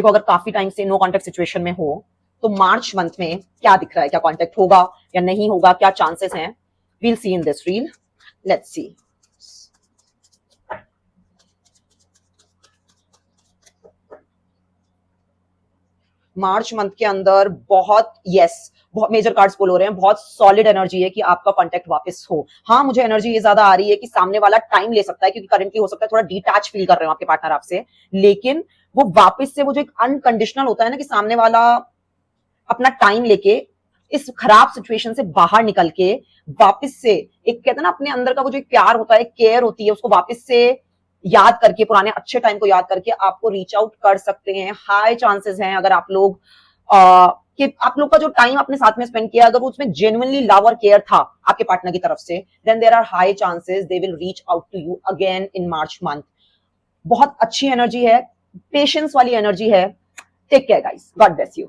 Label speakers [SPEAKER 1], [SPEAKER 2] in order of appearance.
[SPEAKER 1] देखो अगर काफी टाइम से नो कांटेक्ट सिचुएशन में हो तो मार्च मंथ में क्या दिख रहा है, क्या कांटेक्ट होगा या नहीं होगा, क्या चांसेस हैं, we'll see in this reel, let's see. March month के अंदर बहुत बहुत मेजर कार्ड्स बोल हो रहे हैं, बहुत सॉलिड एनर्जी है कि आपका कांटेक्ट वापस हो। हाँ, मुझे एनर्जी ये ज्यादा आ रही है कि सामने वाला टाइम ले सकता है, क्योंकि करंटली हो सकता है थोड़ा डिटैच फील कर रहे हो आपके पार्टनर आपसे, लेकिन वो वापस से वो जो एक अनकंडीशनल होता है ना कि सामने वाला अपना टाइम लेके इस खराब सिचुएशन से बाहर निकल के वापस से एक कहते हैं ना अपने अंदर का वो जो एक प्यार होता है, केयर होती है, उसको वापस से याद करके, पुराने अच्छे टाइम को याद करके आपको रीच आउट कर सकते हैं। हाई चांसेस हैं अगर आप लोग कि आप लोग का जो टाइम अपने साथ में स्पेंड किया, अगर उसमें जेन्युइनली लव और केयर था आपके पार्टनर की तरफ से, then there are high chances they will reach out to you again in March month. बहुत अच्छी एनर्जी है, पेशेंस वाली एनर्जी है। Take care guys, God bless you.